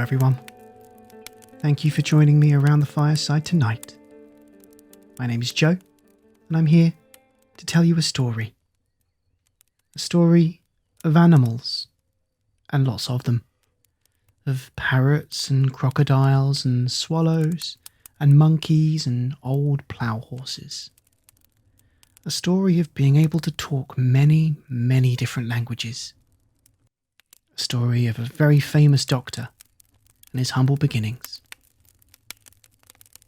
everyone. Thank you for joining me around the fireside tonight. My name is Joe, and I'm here to tell you a story. A story of animals, and lots of them. Of parrots and crocodiles and swallows and monkeys and old plough-horses. A story of being able to talk many, many different languages. A story of a very famous doctor and his humble beginnings.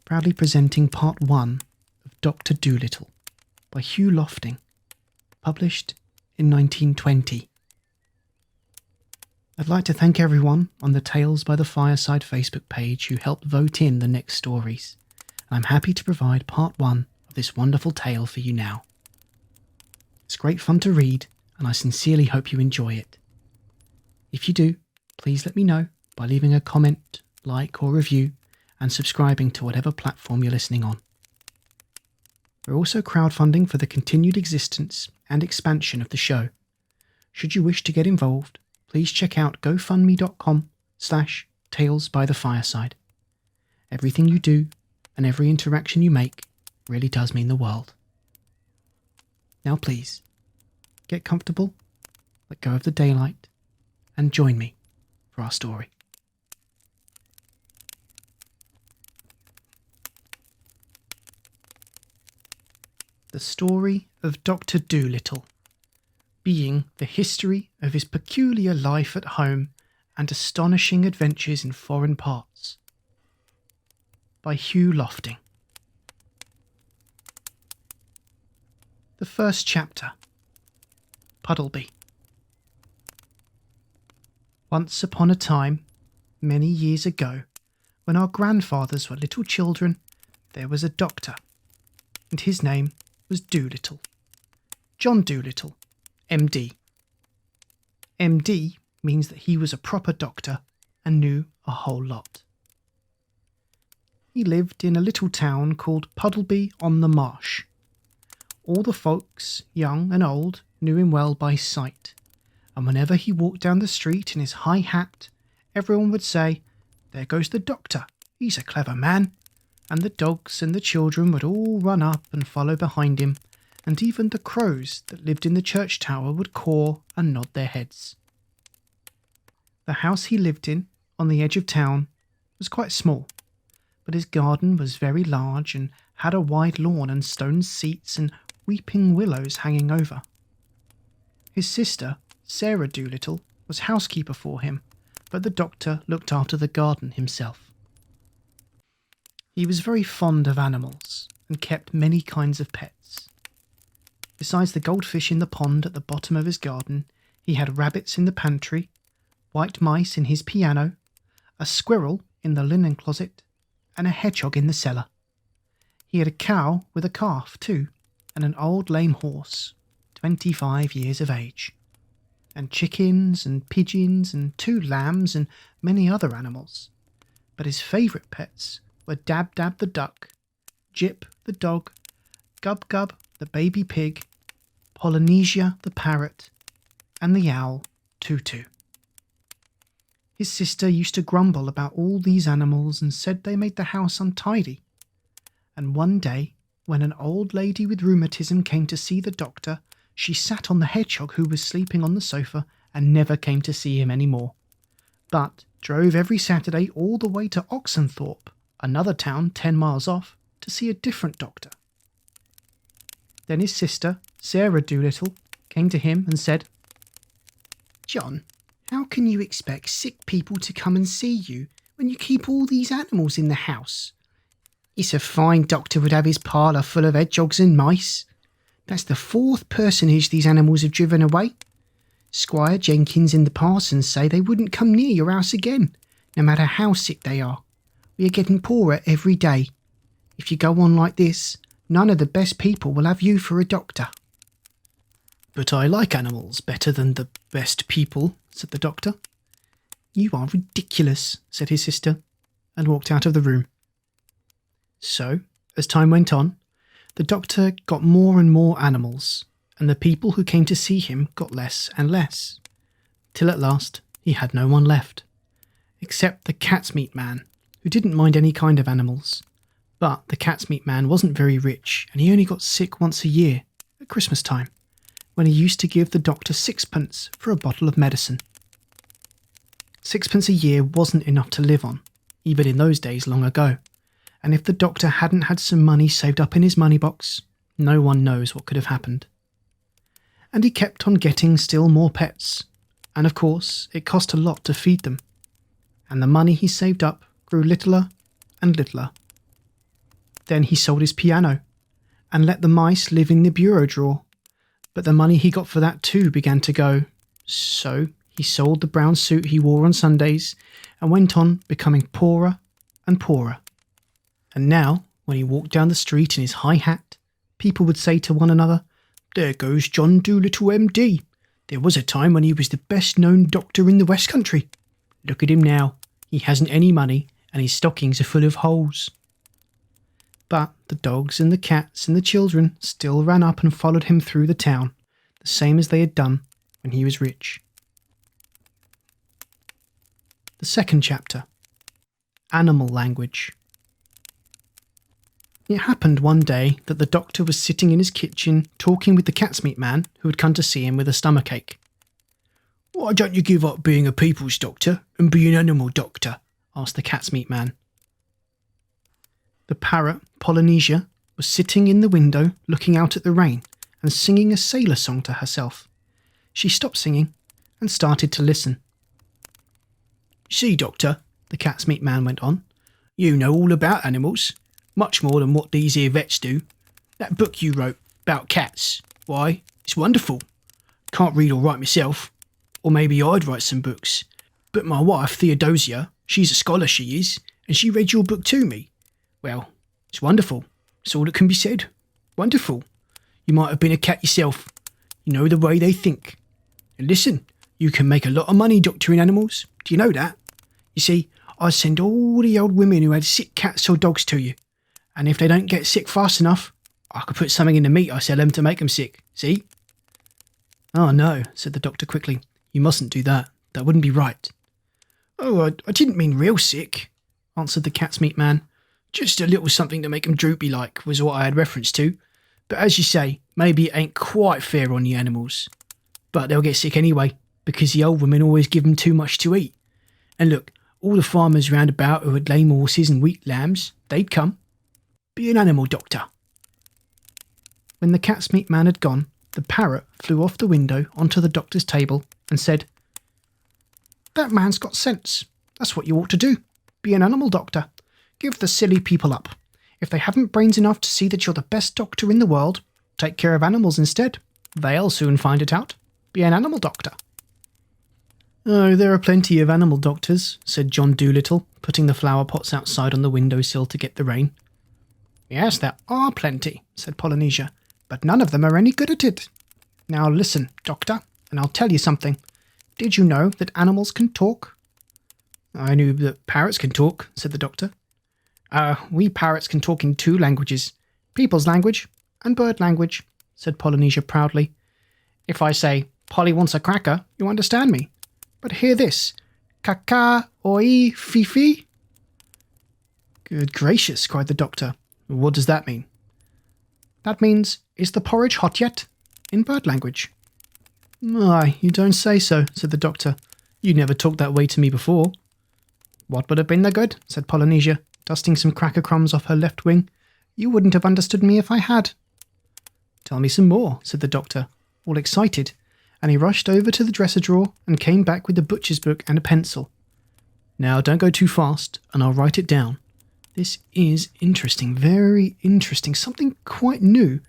Proudly presenting part 1 of Dr. Dolittle by Hugh Lofting, published in 1920. I'd like to thank everyone on the Tales by the Fireside Facebook page who helped vote in the next stories, and I'm happy to provide part 1 of this wonderful tale for you now. It's great fun to read, and I sincerely hope you enjoy it. If you do, please let me know by leaving a comment, like or review, and subscribing to whatever platform you're listening on. We're also crowdfunding for the continued existence and expansion of the show. Should you wish to get involved, please check out gofundme.com/talesbythefireside. Everything you do and every interaction you make really does mean the world. Now please, get comfortable, let go of the daylight, and join me for our story. The story of Dr. Dolittle, being the history of his peculiar life at home and astonishing adventures in foreign parts. By Hugh Lofting. The first chapter. Puddlebee. Once upon a time, many years ago, when our grandfathers were little children, there was a doctor, and his name was Dolittle. John Dolittle, MD. MD means that he was a proper doctor and knew a whole lot. He lived in a little town called Puddlebee on the Marsh. All the folks, young and old, knew him well by sight, and whenever he walked down the street in his high hat, everyone would say, "There goes the doctor, he's a clever man," and the dogs and the children would all run up and follow behind him, and even the crows that lived in the church tower would caw and nod their heads. The house he lived in, on the edge of town, was quite small, but his garden was very large and had a wide lawn and stone seats and weeping willows hanging over. His sister, Sarah Dolittle, was housekeeper for him, but the doctor looked after the garden himself. He was very fond of animals and kept many kinds of pets. Besides the goldfish in the pond at the bottom of his garden, he had rabbits in the pantry, white mice in his piano, a squirrel in the linen closet, and a hedgehog in the cellar. He had a cow with a calf too, and an old lame horse, 25 years of age, and chickens and pigeons and 2 lambs and many other animals. But his favourite pets were Dab Dab the duck, Jip the dog, Gub Gub the baby pig, Polynesia the parrot, and the owl Tutu. His sister used to grumble about all these animals and said they made the house untidy. And one day, when an old lady with rheumatism came to see the doctor, she sat on the hedgehog who was sleeping on the sofa and never came to see him any more, but drove every Saturday all the way to Oxenthorpe, another town 10 miles off, to see a different doctor. Then his sister, Sarah Dolittle, came to him and said, "John, how can you expect sick people to come and see you when you keep all these animals in the house? It's a fine doctor would have his parlour full of hedgehogs and mice. That's the 4th personage these animals have driven away. Squire Jenkins and the parsons say they wouldn't come near your house again, no matter how sick they are. We are getting poorer every day. If you go on like this, none of the best people will have you for a doctor." "But I like animals better than the best people," said the doctor. "You are ridiculous," said his sister, and walked out of the room. So, as time went on, the doctor got more and more animals, and the people who came to see him got less and less, till at last he had no one left, except the cat's meat man, who didn't mind any kind of animals. But the cat's meat man wasn't very rich, and he only got sick once a year, at Christmas time, when he used to give the doctor 6p for a bottle of medicine. 6p a year wasn't enough to live on, even in those days long ago, and if the doctor hadn't had some money saved up in his money box, no one knows what could have happened. And he kept on getting still more pets, and of course it cost a lot to feed them, and the money he saved up grew littler and littler. Then he sold his piano, and let the mice live in the bureau drawer, but the money he got for that too began to go, so he sold the brown suit he wore on Sundays and went on becoming poorer and poorer. And now, when he walked down the street in his high hat, people would say to one another, "There goes John Dolittle MD. There was a time when he was the best known doctor in the West Country. Look at him now. He hasn't any money and his stockings are full of holes." But the dogs and the cats and the children still ran up and followed him through the town, the same as they had done when he was rich. The second chapter. Animal language. It happened one day that the doctor was sitting in his kitchen talking with the cat's meat man who had come to see him with a stomachache. "Why don't you give up being a people's doctor and be an animal doctor?" asked the cat's meat man. The parrot, Polynesia, was sitting in the window looking out at the rain and singing a sailor song to herself. She stopped singing and started to listen. "See, doctor," the cat's meat man went on, "you know all about animals. Much more than what these here vets do. That book you wrote about cats, why, it's wonderful. Can't read or write myself, or maybe I'd write some books. But my wife, Theodosia, she's a scholar she is, and she read your book to me. Well, it's wonderful. That's all that can be said. Wonderful. You might have been a cat yourself. You know the way they think. And listen, you can make a lot of money doctoring animals. Do you know that? You see, I send all the old women who had sick cats or dogs to you. And if they don't get sick fast enough, I could put something in the meat I sell them to make them sick. See?" "Oh no," said the doctor quickly. "You mustn't do that. That wouldn't be right." "Oh, I didn't mean real sick," answered the cat's meat man. "Just a little something to make them droopy like was what I had reference to. But as you say, maybe it ain't quite fair on the animals. But they'll get sick anyway, because the old women always give them too much to eat. And look, all the farmers round about who had lame horses and weak lambs, they'd come. Be an animal doctor." When the cat's meat man had gone, the parrot flew off the window onto the doctor's table and said, "That man's got sense. That's what you ought to do. Be an animal doctor. Give the silly people up. If they haven't brains enough to see that you're the best doctor in the world, take care of animals instead. They'll soon find it out. Be an animal doctor." "Oh, there are plenty of animal doctors," said John Dolittle, putting the flower pots outside on the windowsill to get the rain. "Yes, there are plenty," said Polynesia, "but none of them are any good at it. Now listen, doctor, and I'll tell you something. Did you know that animals can talk?" "I knew that parrots can talk," said the doctor. We parrots can talk in 2 languages, people's language and bird language," said Polynesia proudly. "If I say, 'Polly wants a cracker,' you understand me. But hear this, Kaka oi fifi." "Good gracious," cried the doctor. "What does that mean?" "That means, 'Is the porridge hot yet?' in bird language." "My, you don't say so," said the doctor. "You never talked that way to me before." "What would have been the good?" said Polynesia, dusting some cracker crumbs off her left wing. "You wouldn't have understood me if I had." "Tell me some more," said the doctor, all excited, and he rushed over to the dresser drawer and came back with the butcher's book and a pencil. "Now don't go too fast, and I'll write it down. This is interesting, very interesting, something quite new.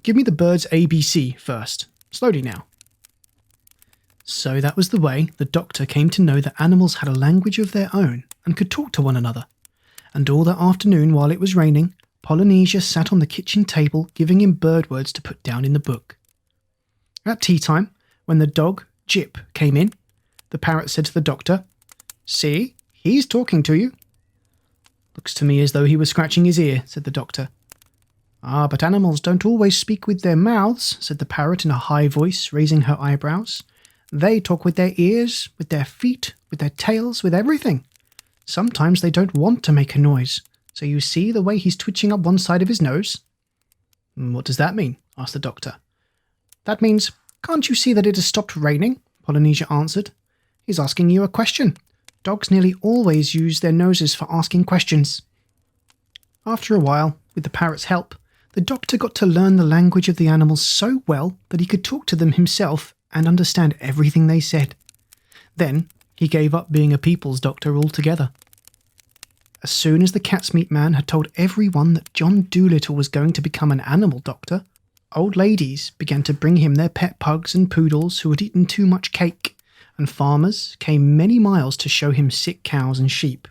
Give me the bird's ABC first. Slowly now." So that was the way the doctor came to know that animals had a language of their own and could talk to one another. And all that afternoon while it was raining, Polynesia sat on the kitchen table giving him bird words to put down in the book. At tea time, when the dog, Jip, came in, the parrot said to the doctor, "See, he's talking to you." "Looks to me as though he was scratching his ear," said the doctor. "Ah, but animals don't always speak with their mouths," said the parrot in a high voice, raising her eyebrows. "They talk with their ears, with their feet, with their tails, with everything. Sometimes they don't want to make a noise, so you see the way he's twitching up one side of his nose?" "What does that mean?" asked the doctor. "That means, can't you see that it has stopped raining?" Polynesia answered. "He's asking you a question. Dogs nearly always use their noses for asking questions." After a while, with the parrot's help, the doctor got to learn the language of the animals so well that he could talk to them himself and understand everything they said. Then he gave up being a people's doctor altogether. As soon as the cat's meat man had told everyone that John Dolittle was going to become an animal doctor, old ladies began to bring him their pet pugs and poodles who had eaten too much cake, and farmers came many miles to show him sick cows and sheep.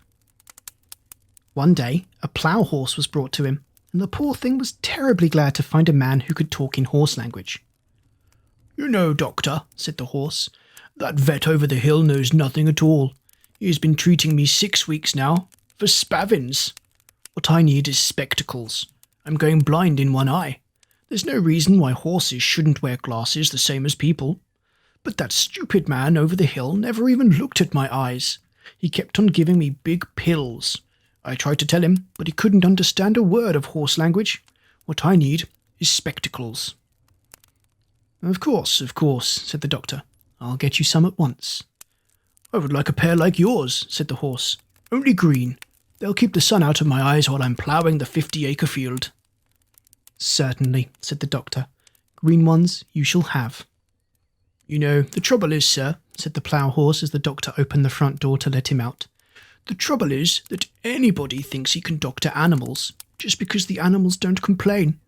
One day, a plough-horse was brought to him, and the poor thing was terribly glad to find a man who could talk in horse language. "You know, doctor," said the horse, "that vet over the hill knows nothing at all. He has been treating me 6 weeks now, for spavins. What I need is spectacles. I'm going blind in one eye. There's no reason why horses shouldn't wear glasses the same as people. But that stupid man over the hill never even looked at my eyes. He kept on giving me big pills. I tried to tell him, but he couldn't understand a word of horse language. What I need is spectacles." Of course, said the doctor. "I'll get you some at once." "I would like a pair like yours," said the horse. "Only green. They'll keep the sun out of my eyes while I'm ploughing the 50-acre field." "Certainly," said the doctor. "Green ones you shall have." "You know, the trouble is, sir," said the plough-horse as the doctor opened the front door to let him out. "The trouble is that anybody thinks he can doctor animals, just because the animals don't complain.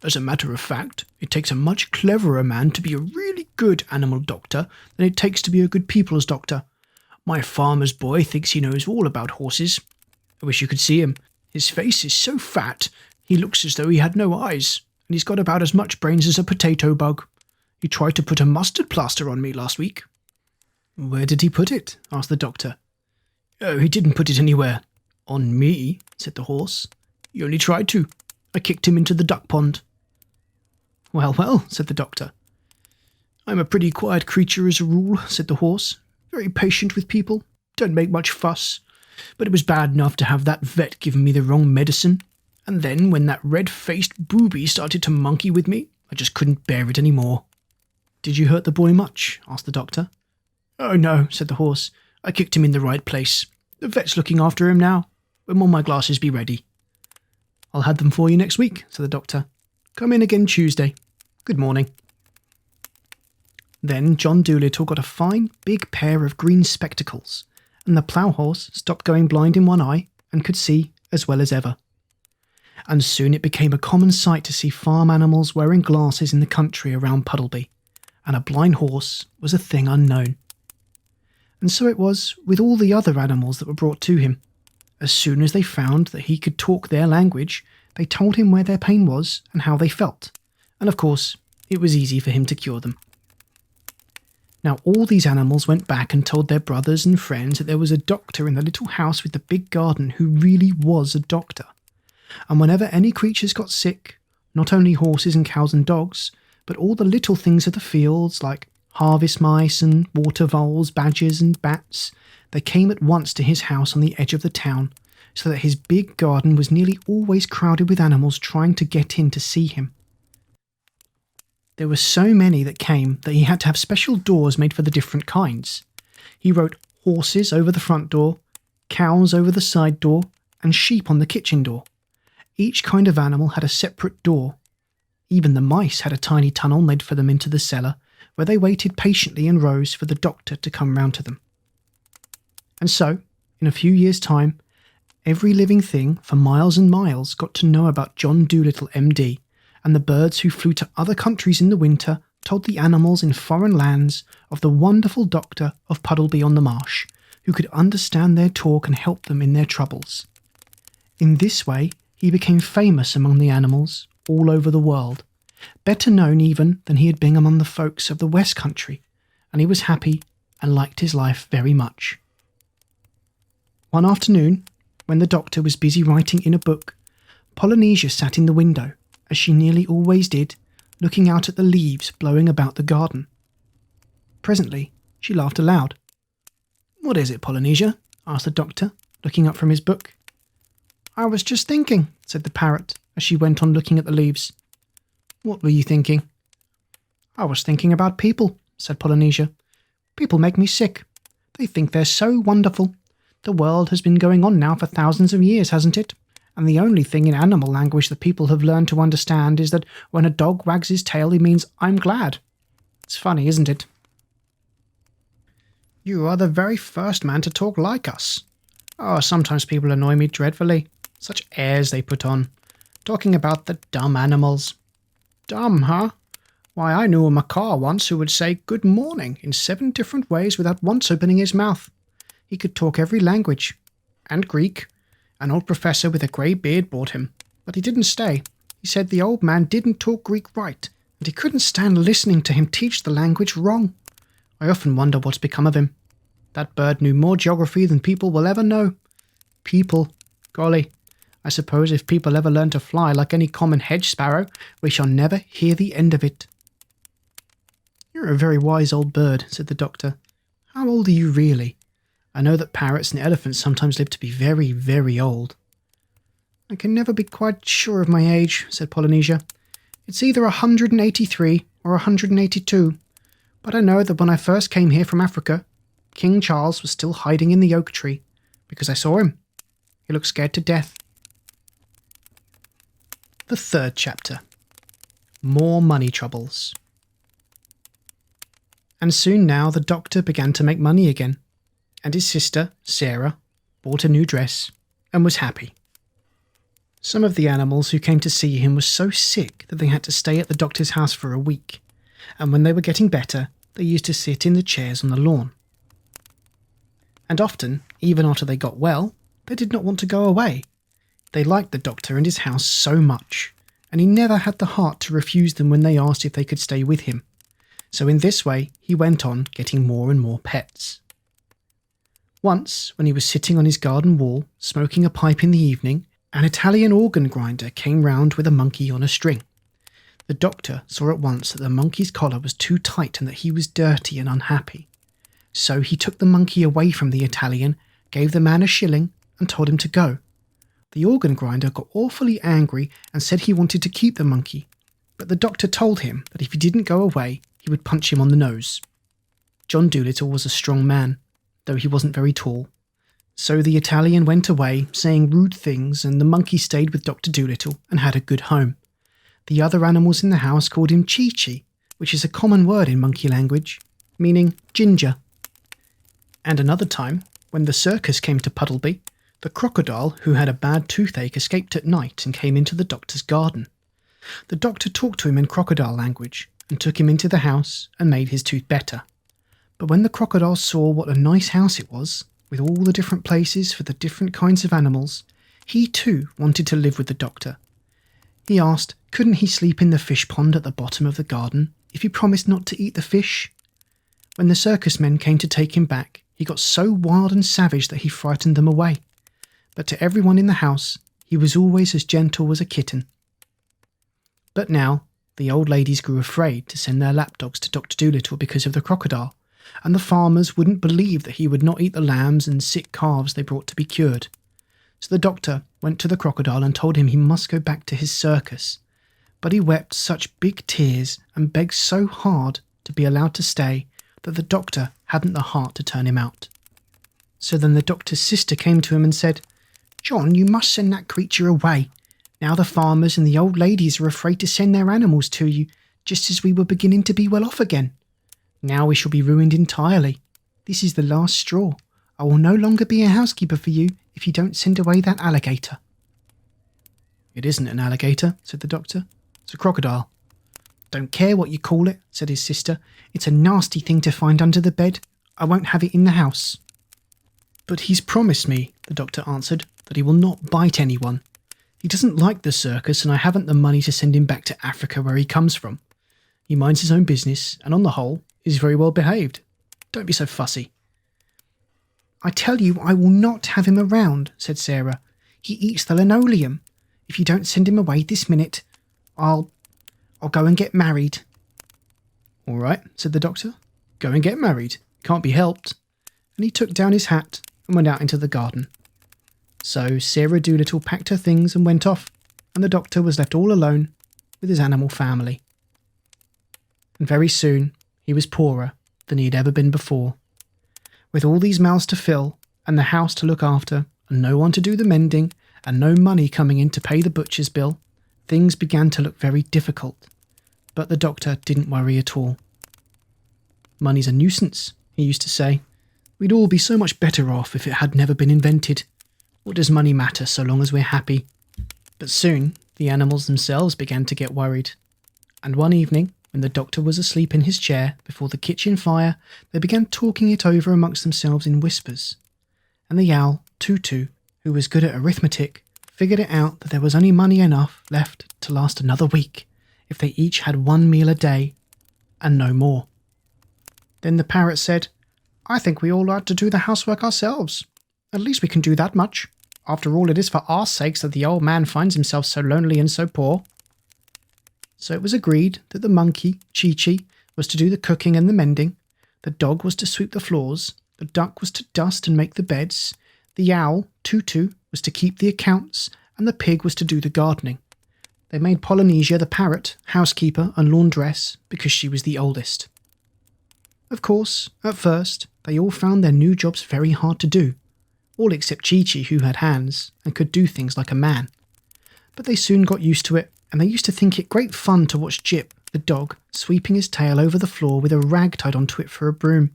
As a matter of fact, it takes a much cleverer man to be a really good animal doctor than it takes to be a good people's doctor. My farmer's boy thinks he knows all about horses. I wish you could see him. His face is so fat, he looks as though he had no eyes, and he's got about as much brains as a potato bug. He tried to put a mustard plaster on me last week." "Where did he put it?" asked the doctor. "Oh, he didn't put it anywhere. On me," said the horse. "He only tried to. I kicked him into the duck pond." Well, said the doctor. "I'm a pretty quiet creature as a rule," said the horse. "Very patient with people. Don't make much fuss. But it was bad enough to have that vet giving me the wrong medicine. And then when that red-faced booby started to monkey with me, I just couldn't bear it any more." "Did you hurt the boy much?" asked the doctor. "Oh no," said the horse. "I kicked him in the right place. The vet's looking after him now. When will my glasses be ready?" "I'll have them for you next week," said the doctor. "Come in again Tuesday. Good morning." Then John Dolittle got a fine big pair of green spectacles, and the plough-horse stopped going blind in one eye and could see as well as ever. And soon it became a common sight to see farm animals wearing glasses in the country around Puddlebee, and a blind horse was a thing unknown. And so it was with all the other animals that were brought to him. As soon as they found that he could talk their language, they told him where their pain was and how they felt, and of course it was easy for him to cure them. Now all these animals went back and told their brothers and friends that there was a doctor in the little house with the big garden who really was a doctor. And whenever any creatures got sick, not only horses and cows and dogs, but all the little things of the fields like harvest mice and water voles, badgers and bats, they came at once to his house on the edge of the town, so that his big garden was nearly always crowded with animals trying to get in to see him. There were so many that came that he had to have special doors made for the different kinds. He wrote horses over the front door, cows over the side door, and sheep on the kitchen door. Each kind of animal had a separate door. Even the mice had a tiny tunnel made for them into the cellar, where they waited patiently in rows for the doctor to come round to them. And so, in a few years' time, every living thing for miles and miles got to know about John Dolittle, MD, and the birds who flew to other countries in the winter told the animals in foreign lands of the wonderful doctor of Puddlebee on the Marsh, who could understand their talk and help them in their troubles. In this way, he became famous among the animals all over the world, better known even than he had been among the folks of the West Country, and he was happy and liked his life very much. One afternoon, when the doctor was busy writing in a book, Polynesia sat in the window, as she nearly always did, looking out at the leaves blowing about the garden. Presently, she laughed aloud. "What is it, Polynesia?" asked the doctor, looking up from his book. "I was just thinking," said the parrot, as she went on looking at the leaves. "What were you thinking?" "I was thinking about people," said Polynesia. "People make me sick. They think they're so wonderful. The world has been going on now for thousands of years, hasn't it? And the only thing in animal language that people have learned to understand is that when a dog wags his tail, he means, 'I'm glad.' It's funny, isn't it?" "You are the very first man to talk like us. Oh, sometimes people annoy me dreadfully. Such airs they put on, talking about the dumb animals." "Dumb, huh? Why, I knew a macaw once who would say 'good morning' in 7 different ways without once opening his mouth. He could talk every language. And Greek. An old professor with a grey beard bought him, but he didn't stay. He said the old man didn't talk Greek right, and he couldn't stand listening to him teach the language wrong. I often wonder what's become of him. That bird knew more geography than people will ever know. People. Golly, I suppose if people ever learn to fly like any common hedge sparrow, we shall never hear the end of it." "You're a very wise old bird," said the doctor. "How old are you really? I know that parrots and elephants sometimes live to be very, very old." "I can never be quite sure of my age," said Polynesia. "It's either 183 or 182. But I know that when I first came here from Africa, King Charles was still hiding in the oak tree, because I saw him. He looked scared to death." The 3rd chapter. More money troubles. And soon now the doctor began to make money again, and his sister, Sarah, bought a new dress and was happy. Some of the animals who came to see him were so sick that they had to stay at the doctor's house for a week, and when they were getting better, they used to sit in the chairs on the lawn. And often, even after they got well, they did not want to go away. They liked the doctor and his house so much, and he never had the heart to refuse them when they asked if they could stay with him. So in this way, he went on getting more and more pets. Once, when he was sitting on his garden wall, smoking a pipe in the evening, an Italian organ grinder came round with a monkey on a string. The doctor saw at once that the monkey's collar was too tight and that he was dirty and unhappy. So he took the monkey away from the Italian, gave the man a shilling, and told him to go. The organ grinder got awfully angry and said he wanted to keep the monkey, but the doctor told him that if he didn't go away, he would punch him on the nose. John Dolittle was a strong man, though he wasn't very tall. So the Italian went away, saying rude things, and the monkey stayed with Dr. Dolittle and had a good home. The other animals in the house called him Chi-Chi, which is a common word in monkey language, meaning ginger. And another time, when the circus came to Puddlebee, the crocodile who had a bad toothache escaped at night and came into the doctor's garden. The doctor talked to him in crocodile language and took him into the house and made his tooth better. But when the crocodile saw what a nice house it was, with all the different places for the different kinds of animals, he too wanted to live with the doctor. He asked, couldn't he sleep in the fish pond at the bottom of the garden if he promised not to eat the fish? When the circus men came to take him back, he got so wild and savage that he frightened them away. But to everyone in the house, he was always as gentle as a kitten. But now, the old ladies grew afraid to send their lapdogs to Dr. Dolittle because of the crocodile, and the farmers wouldn't believe that he would not eat the lambs and sick calves they brought to be cured. So the doctor went to the crocodile and told him he must go back to his circus. But he wept such big tears and begged so hard to be allowed to stay that the doctor hadn't the heart to turn him out. So then the doctor's sister came to him and said, "John, you must send that creature away. Now the farmers and the old ladies are afraid to send their animals to you, just as we were beginning to be well off again. Now we shall be ruined entirely. This is the last straw. I will no longer be a housekeeper for you if you don't send away that alligator." "It isn't an alligator," said the doctor. "It's a crocodile." "Don't care what you call it," said his sister. "It's a nasty thing to find under the bed. I won't have it in the house." "But he's promised me," the doctor answered, "that he will not bite anyone. He doesn't like the circus, and I haven't the money to send him back to Africa where he comes from. He minds his own business, and on the whole, is very well behaved. Don't be so fussy." "I tell you I will not have him around," said Sarah. "He eats the linoleum. If you don't send him away this minute, I'll go and get married." "All right," said the doctor. "Go and get married. Can't be helped." And he took down his hat and went out into the garden. So Sarah Dolittle packed her things and went off, and the doctor was left all alone with his animal family. And very soon he was poorer than he had ever been before. With all these mouths to fill, and the house to look after, and no one to do the mending, and no money coming in to pay the butcher's bill, things began to look very difficult. But the doctor didn't worry at all. "Money's a nuisance," he used to say. "We'd all be so much better off if it had never been invented. What does money matter so long as we're happy?" But soon the animals themselves began to get worried. And one evening, when the doctor was asleep in his chair before the kitchen fire, they began talking it over amongst themselves in whispers. And the owl, Tutu, who was good at arithmetic, figured it out that there was only money enough left to last another week if they each had 1 meal a day and no more. Then the parrot said, "I think we all ought to do the housework ourselves. At least we can do that much. After all, it is for our sakes that the old man finds himself so lonely and so poor." So it was agreed that the monkey, Chi-Chi, was to do the cooking and the mending, the dog was to sweep the floors, the duck was to dust and make the beds, the owl, Tutu, was to keep the accounts, and the pig was to do the gardening. They made Polynesia the parrot, housekeeper and laundress because she was the oldest. Of course, at first, they all found their new jobs very hard to do, all except Chi-Chi, who had hands and could do things like a man. But they soon got used to it, and they used to think it great fun to watch Jip, the dog, sweeping his tail over the floor with a rag tied onto it for a broom.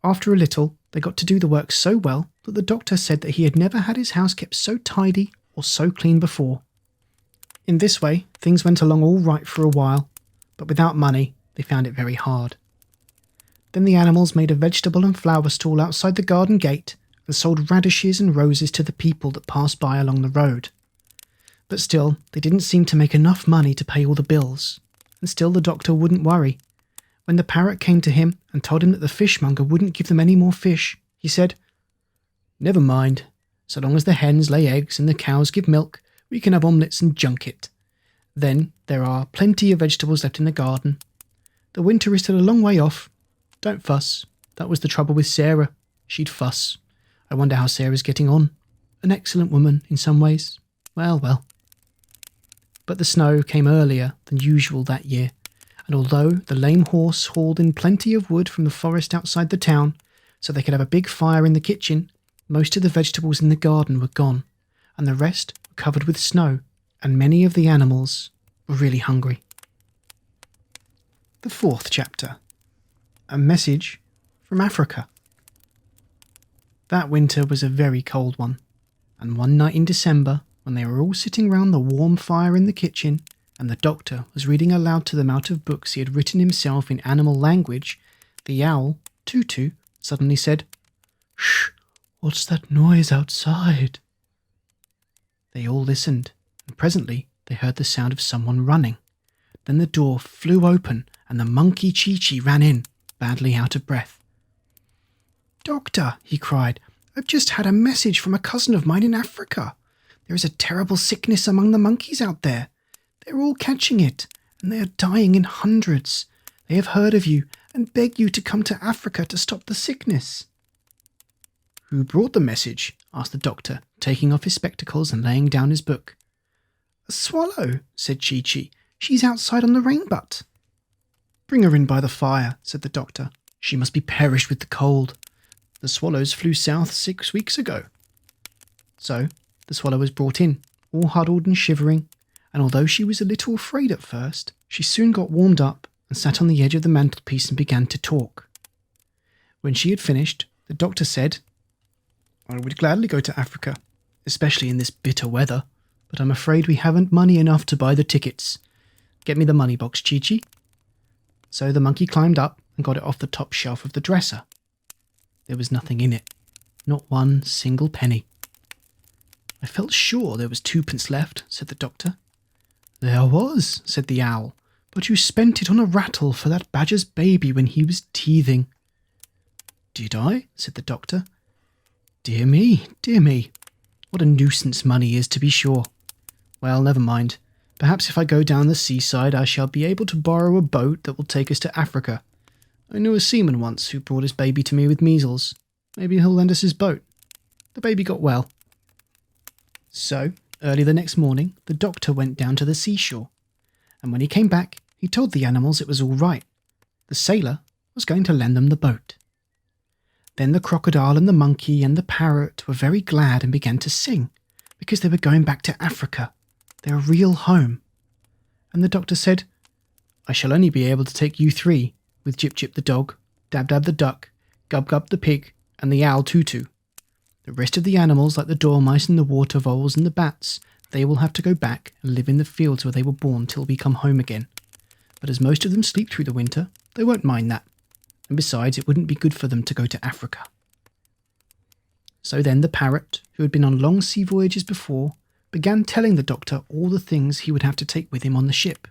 After a little, they got to do the work so well that the doctor said that he had never had his house kept so tidy or so clean before. In this way, things went along all right for a while, but without money, they found it very hard. Then the animals made a vegetable and flower stall outside the garden gate and sold radishes and roses to the people that passed by along the road. But still, they didn't seem to make enough money to pay all the bills, and still the doctor wouldn't worry. When the parrot came to him and told him that the fishmonger wouldn't give them any more fish, he said, "Never mind, so long as the hens lay eggs and the cows give milk, we can have omelettes and junket. Then there are plenty of vegetables left in the garden. The winter is still a long way off. Don't fuss. That was the trouble with Sarah. She'd fuss. I wonder how Sarah's getting on. An excellent woman in some ways. Well, well." But the snow came earlier than usual that year, and although the lame horse hauled in plenty of wood from the forest outside the town, so they could have a big fire in the kitchen, most of the vegetables in the garden were gone, and the rest were covered with snow, and many of the animals were really hungry. The 4th chapter. A message from Africa. That winter was a very cold one, and one night in December, when they were all sitting round the warm fire in the kitchen, and the doctor was reading aloud to them out of books he had written himself in animal language, the owl, Tutu, suddenly said, "Shh, what's that noise outside?" They all listened, and presently they heard the sound of someone running. Then the door flew open, and the monkey Chi-Chi ran in, badly out of breath. "Doctor," he cried, "I've just had a message from a cousin of mine in Africa. There is a terrible sickness among the monkeys out there. They're all catching it, and they are dying in hundreds. They have heard of you and beg you to come to Africa to stop the sickness." "Who brought the message?" asked the doctor, taking off his spectacles and laying down his book. "A swallow," said Chi-Chi. "She's outside on the rain-butt." "Bring her in by the fire," said the doctor. "She must be perished with the cold. The swallows flew south 6 weeks ago." So the swallow was brought in, all huddled and shivering, and although she was a little afraid at first, she soon got warmed up and sat on the edge of the mantelpiece and began to talk. When she had finished, the doctor said, "I would gladly go to Africa, especially in this bitter weather, but I'm afraid we haven't money enough to buy the tickets. Get me the money box, Chi-Chi." So the monkey climbed up and got it off the top shelf of the dresser. There was nothing in it, not one single penny. "I felt sure there was 2p left," said the doctor. "There was," said the owl, "but you spent it on a rattle for that badger's baby when he was teething." "Did I?" said the doctor. Dear me, what a nuisance money is, to be sure. Well, never mind. Perhaps if I go down the seaside I shall be able to borrow a boat that will take us to Africa. I knew a seaman once who brought his baby to me with measles. Maybe he'll lend us his boat. The baby got well." So, early the next morning, the doctor went down to the seashore, and when he came back, he told the animals it was all right. The sailor was going to lend them the boat. Then the crocodile and the monkey and the parrot were very glad and began to sing, because they were going back to Africa, their real home. And the doctor said, "I shall only be able to take you three, with Jip Jip the dog, Dab Dab the duck, Gub Gub the pig, and the owl Tutu. The rest of the animals, like the dormice and the water voles and the bats, they will have to go back and live in the fields where they were born till we come home again. But as most of them sleep through the winter, they won't mind that. And besides, it wouldn't be good for them to go to Africa." So then the parrot, who had been on long sea voyages before, began telling the doctor all the things he would have to take with him on the ship.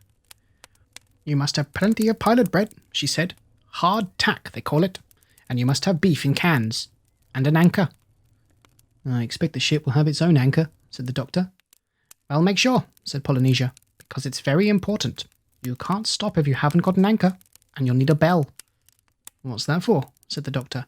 "You must have plenty of pilot bread," she said. "Hard tack, they call it. And you must have beef in cans. And an anchor." "I expect the ship will have its own anchor," said the doctor. "Well, make sure," said Polynesia, "because it's very important. You can't stop if you haven't got an anchor, and you'll need a bell." "What's that for?" said the doctor.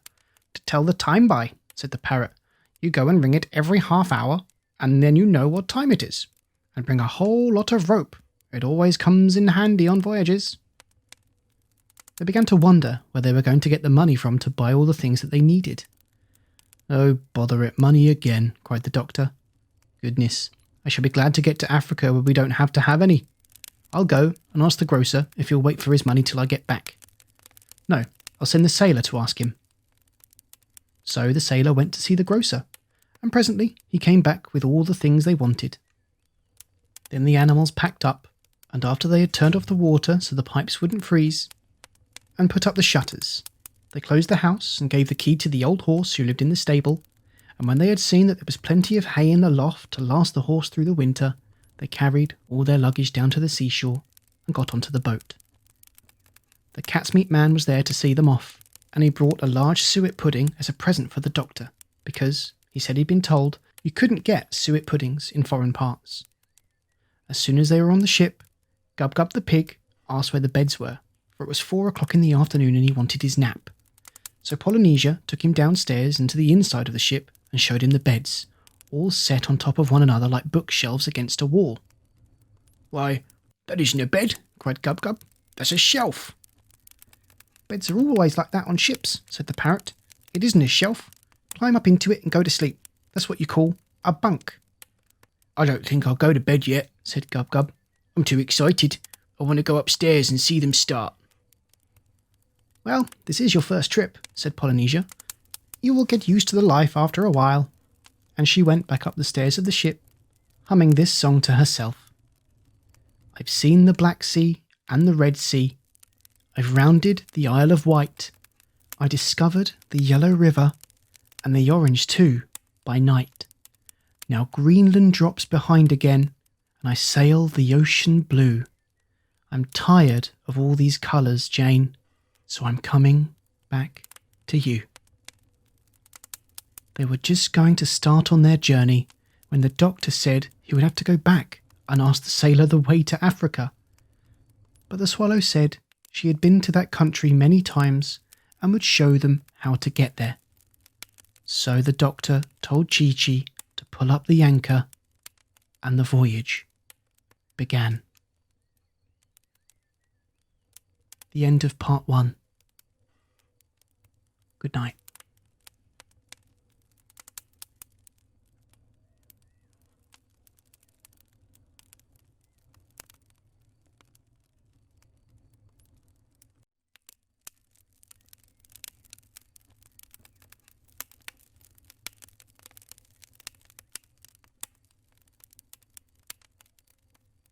"To tell the time by," said the parrot. "You go and ring it every half hour, and then you know what time it is. And bring a whole lot of rope. It always comes in handy on voyages." They began to wonder where they were going to get the money from to buy all the things that they needed. "Oh, bother it, money again," cried the doctor. "Goodness, I shall be glad to get to Africa where we don't have to have any. I'll go and ask the grocer if he'll wait for his money till I get back. No, I'll send the sailor to ask him." So the sailor went to see the grocer, and presently he came back with all the things they wanted. Then the animals packed up, and after they had turned off the water so the pipes wouldn't freeze, and put up the shutters, they closed the house and gave the key to the old horse who lived in the stable, and when they had seen that there was plenty of hay in the loft to last the horse through the winter, they carried all their luggage down to the seashore and got onto the boat. The cat's meat man was there to see them off, and he brought a large suet pudding as a present for the doctor, because, he said he'd been told, you couldn't get suet puddings in foreign parts. As soon as they were on the ship, Gub Gub the pig asked where the beds were, for it was 4 o'clock in the afternoon and he wanted his nap. So Polynesia took him downstairs into the inside of the ship and showed him the beds, all set on top of one another like bookshelves against a wall. "Why, that isn't a bed," cried Gub Gub. "That's a shelf." "Beds are always like that on ships," said the parrot. "It isn't a shelf. Climb up into it and go to sleep. That's what you call a bunk." "I don't think I'll go to bed yet," said Gub Gub. "I'm too excited. I want to go upstairs and see them start." "Well, this is your first trip," said Polynesia. "You will get used to the life after a while." And she went back up the stairs of the ship, humming this song to herself. "I've seen the Black Sea and the Red Sea. I've rounded the Isle of Wight. I discovered the Yellow River, and the Orange too, by night. Now Greenland drops behind again, and I sail the ocean blue. I'm tired of all these colours, Jane, so I'm coming back to you." They were just going to start on their journey when the doctor said he would have to go back and ask the sailor the way to Africa. But the swallow said she had been to that country many times and would show them how to get there. So the doctor told Chi-Chi to pull up the anchor, and the voyage began. The end of part 1. Good night.